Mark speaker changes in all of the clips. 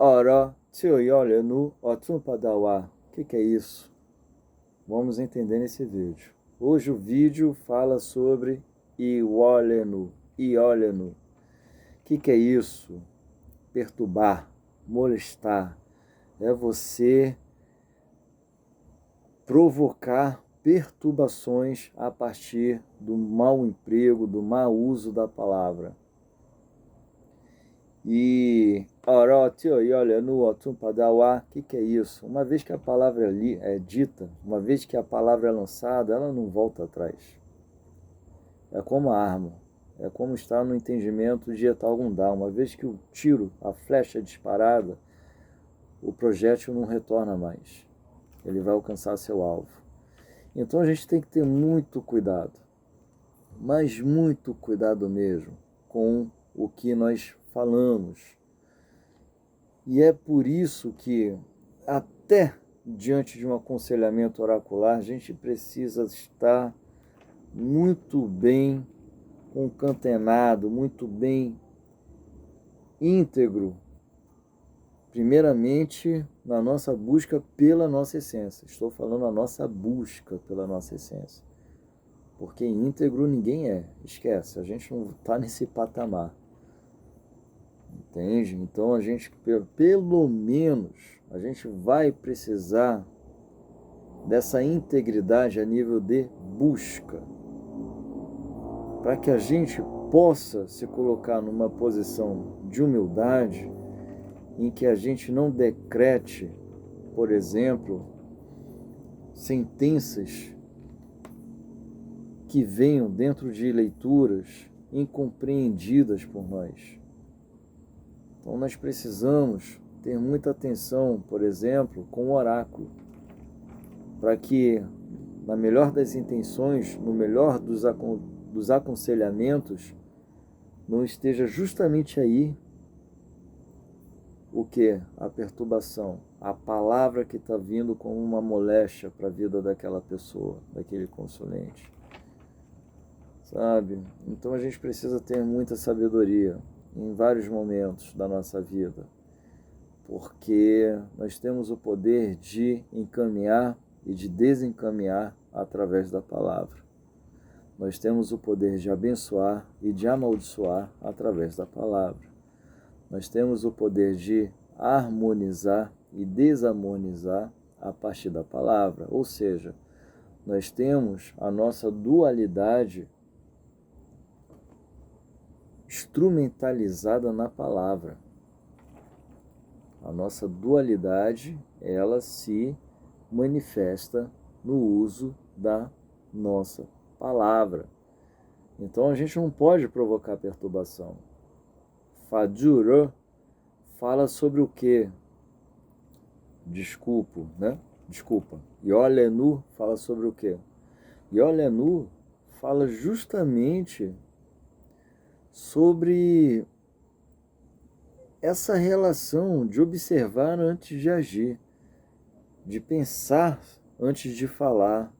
Speaker 1: Ora, Tioyolenu Otumpadawa. O que é isso? Vamos entender nesse vídeo. Hoje o vídeo fala sobre Iolenu. O que é isso? Perturbar, molestar. É você provocar perturbações a partir do mau emprego, do mau uso da palavra. E o que é isso? Uma vez que a palavra é dita, uma vez que a palavra é lançada, ela não volta atrás. É como a arma, é como está no entendimento de Etalgundá. Uma vez que o tiro, a flecha é disparada, o projétil não retorna mais. Ele vai alcançar seu alvo. Então a gente tem que ter muito cuidado, mas muito cuidado mesmo com o que nós falamos. E é por isso que, até diante de um aconselhamento oracular, a gente precisa estar muito bem concatenado, muito bem íntegro, primeiramente na nossa busca pela nossa essência. Estou falando a nossa busca pela nossa essência. Porque íntegro ninguém é, esquece, a gente não está nesse patamar. Entende? Então a gente, pelo menos, a gente vai precisar dessa integridade a nível de busca, para que a gente possa se colocar numa posição de humildade em que a gente não decrete, por exemplo, sentenças que venham dentro de leituras incompreendidas por nós. Então nós precisamos ter muita atenção, por exemplo, com o oráculo, para que, na melhor das intenções, no melhor dos aconselhamentos, não esteja justamente aí o que? A perturbação, a palavra que está vindo como uma moléstia para a vida daquela pessoa, daquele consulente. Sabe? Então a gente precisa ter muita sabedoria em vários momentos da nossa vida, porque nós temos o poder de encaminhar e de desencaminhar através da palavra. Nós temos o poder de abençoar e de amaldiçoar através da palavra. Nós temos o poder de harmonizar e desarmonizar a partir da palavra. Ou seja, nós temos a nossa dualidade instrumentalizada na palavra. A nossa dualidade, ela se manifesta no uso da nossa palavra. Então a gente não pode provocar perturbação. Fajura fala sobre o quê? Desculpa. Yolenu fala sobre o quê? Yolenu fala justamente sobre essa relação de observar antes de agir, de pensar antes de falar.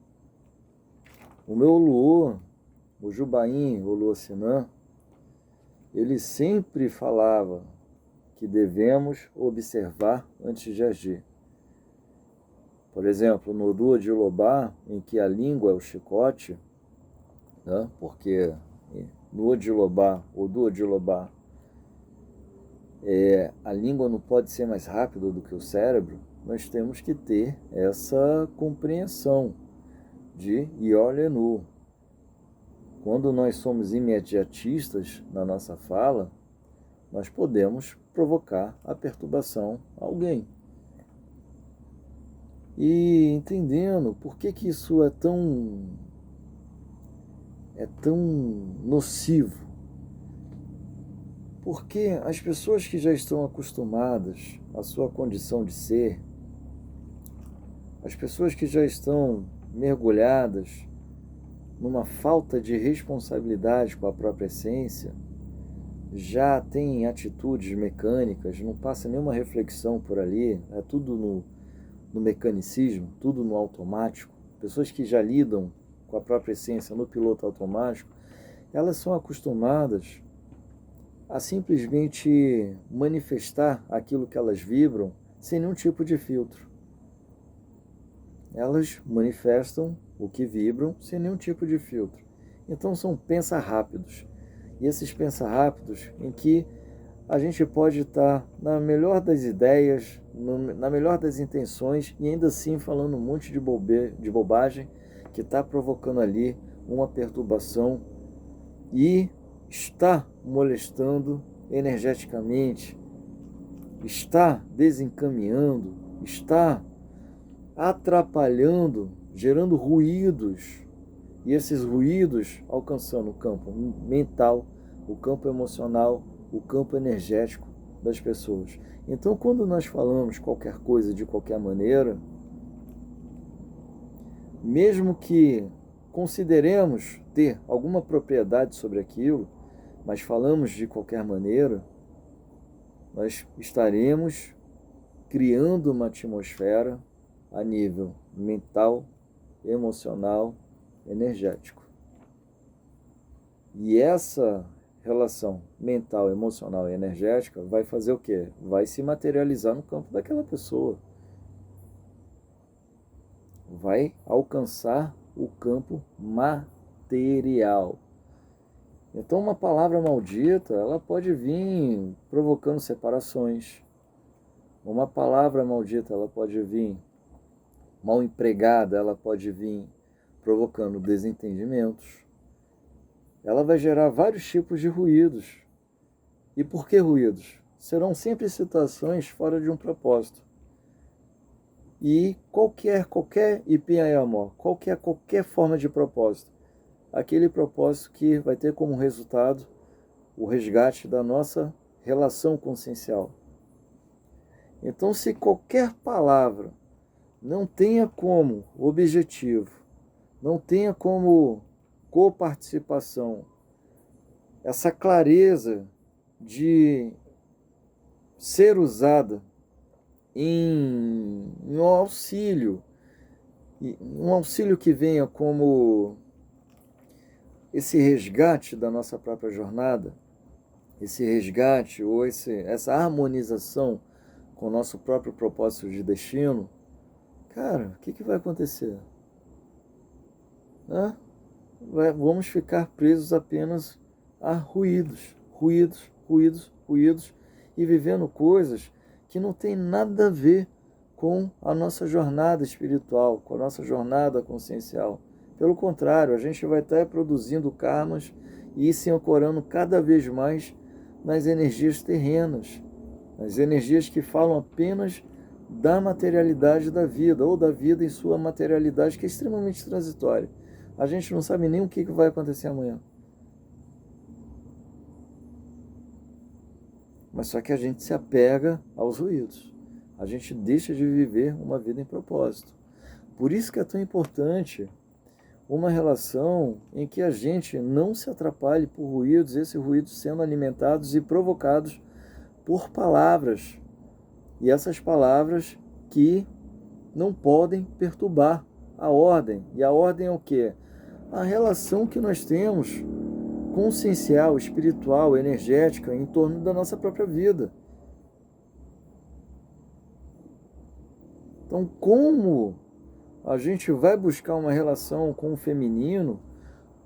Speaker 1: O meu Luô, o Jubaim, o Luosinã, ele sempre falava que devemos observar antes de agir. Por exemplo, no Odu de Lobá, em que a língua é o chicote, né? Porque no Odu de Lobá, a língua não pode ser mais rápida do que o cérebro, nós temos que ter essa compreensão de Yolenu. Quando nós somos imediatistas na nossa fala, nós podemos provocar a perturbação a alguém. E entendendo por que isso é tão nocivo. Porque as pessoas que já estão acostumadas à sua condição de ser, as pessoas que já estão mergulhadas numa falta de responsabilidade com a própria essência, já têm atitudes mecânicas, não passa nenhuma reflexão por ali, é tudo no mecanicismo, tudo no automático. Pessoas que já lidam com a própria essência no piloto automático, elas são acostumadas a simplesmente manifestar aquilo que elas vibram sem nenhum tipo de filtro. Elas manifestam o que vibram sem nenhum tipo de filtro. Então são pensa-rápidos. E esses pensa-rápidos em que a gente pode estar na melhor das ideias, na melhor das intenções e ainda assim falando um monte de bobagem que está provocando ali uma perturbação e está molestando energeticamente, está desencaminhando, está atrapalhando, gerando ruídos, e esses ruídos alcançando o campo mental, o campo emocional, o campo energético das pessoas. Então, quando nós falamos qualquer coisa de qualquer maneira, mesmo que consideremos ter alguma propriedade sobre aquilo, mas falamos de qualquer maneira, nós estaremos criando uma atmosfera a nível mental, emocional, energético. E essa relação mental, emocional e energética vai fazer o quê? Vai se materializar no campo daquela pessoa. Vai alcançar o campo material. Então uma palavra maldita, ela pode vir provocando separações. Uma palavra maldita, ela pode vir mal empregada, ela pode vir provocando desentendimentos. Ela vai gerar vários tipos de ruídos. E por que ruídos? Serão sempre situações fora de um propósito. E qualquer IPAMO, qualquer forma de propósito, aquele propósito que vai ter como resultado o resgate da nossa relação consciencial. Então, se qualquer palavra não tenha como objetivo, não tenha como coparticipação, essa clareza de ser usada em um auxílio que venha como esse resgate da nossa própria jornada, esse resgate ou essa harmonização com o nosso próprio propósito de destino, cara, o que vai acontecer? Vamos ficar presos apenas a ruídos e vivendo coisas que não tem nada a ver com a nossa jornada espiritual, com a nossa jornada consciencial. Pelo contrário, a gente vai estar produzindo karmas e se ancorando cada vez mais nas energias terrenas, nas energias que falam apenas da materialidade da vida, ou da vida em sua materialidade, que é extremamente transitória. A gente não sabe nem o que vai acontecer amanhã. Mas só que a gente se apega aos ruídos. A gente deixa de viver uma vida em propósito. Por isso que é tão importante uma relação em que a gente não se atrapalhe por ruídos, esses ruídos sendo alimentados e provocados por palavras. E essas palavras que não podem perturbar a ordem. E a ordem é o quê? A relação que nós temos consciencial, espiritual, energética em torno da nossa própria vida. Então, como a gente vai buscar uma relação com o feminino,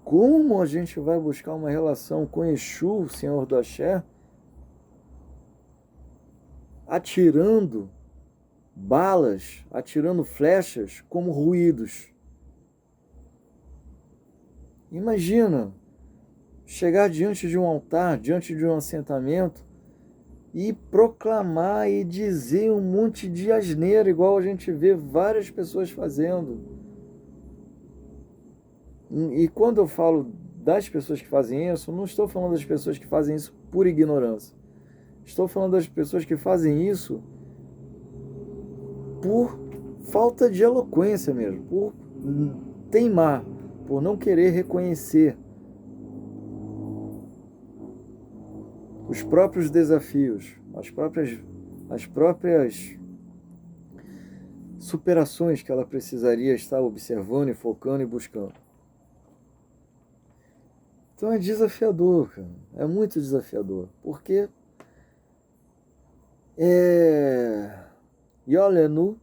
Speaker 1: como a gente vai buscar uma relação com Exu, Senhor do Axé, atirando balas, atirando flechas como ruídos. Imagina chegar diante de um altar, diante de um assentamento e proclamar e dizer um monte de asneira, igual a gente vê várias pessoas fazendo. E quando eu falo das pessoas que fazem isso, não estou falando das pessoas que fazem isso por ignorância. Estou falando das pessoas que fazem isso por falta de eloquência mesmo, por teimar, por não querer reconhecer os próprios desafios, as próprias superações que ela precisaria estar observando e focando e buscando. Então é desafiador, cara. É muito desafiador. Porque Yolenu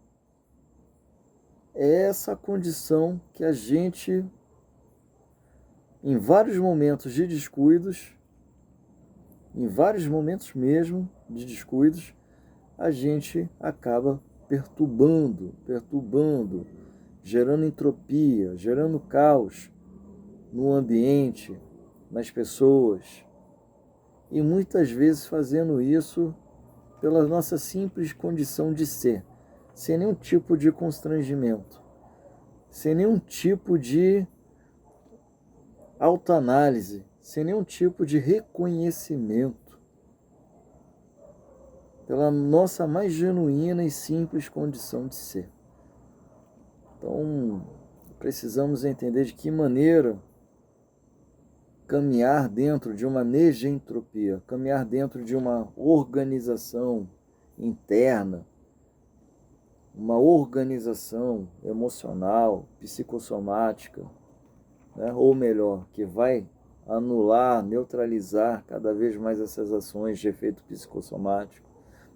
Speaker 1: é essa condição que a gente, em vários momentos de descuidos, em vários momentos mesmo de descuidos, a gente acaba perturbando, gerando entropia, gerando caos no ambiente, nas pessoas, e muitas vezes fazendo isso pela nossa simples condição de ser, sem nenhum tipo de constrangimento, sem nenhum tipo de autoanálise, sem nenhum tipo de reconhecimento, pela nossa mais genuína e simples condição de ser. Então, precisamos entender de que maneira caminhar dentro de uma negentropia, caminhar dentro de uma organização interna, uma organização emocional, psicossomática, né? Ou melhor, que vai anular, neutralizar cada vez mais essas ações de efeito psicossomático,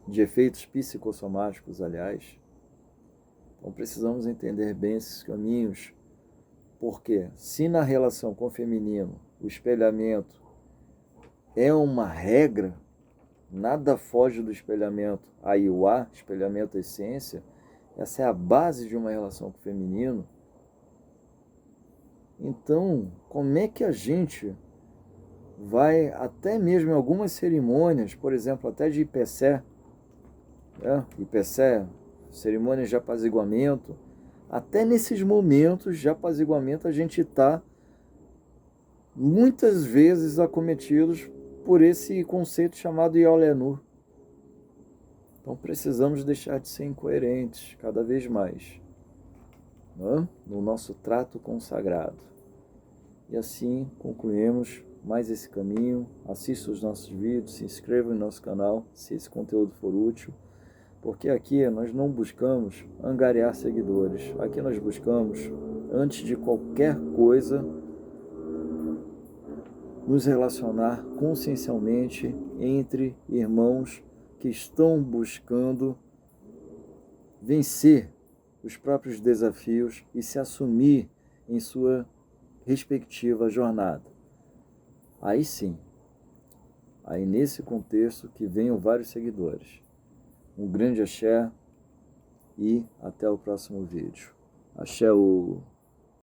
Speaker 1: de efeitos psicossomáticos, aliás. Então precisamos entender bem esses caminhos, porque se na relação com o feminino o espelhamento é uma regra, nada foge do espelhamento a Iwa, espelhamento à essência, essa é a base de uma relação com o feminino. Então, como é que a gente vai, até mesmo em algumas cerimônias, por exemplo, até de Ipecé, né? Ipecé, cerimônias de apaziguamento, até nesses momentos de apaziguamento a gente está muitas vezes acometidos por esse conceito chamado Yolenu. Então precisamos deixar de ser incoerentes cada vez mais, né? No nosso trato consagrado. E assim concluímos mais esse caminho. Assista os nossos vídeos, se inscreva no nosso canal se esse conteúdo for útil, porque aqui nós não buscamos angariar seguidores. Aqui nós buscamos, antes de qualquer coisa, nos relacionar consciencialmente entre irmãos que estão buscando vencer os próprios desafios e se assumir em sua respectiva jornada. Aí sim, aí nesse contexto que venham vários seguidores. Um grande axé e até o próximo vídeo. Axé o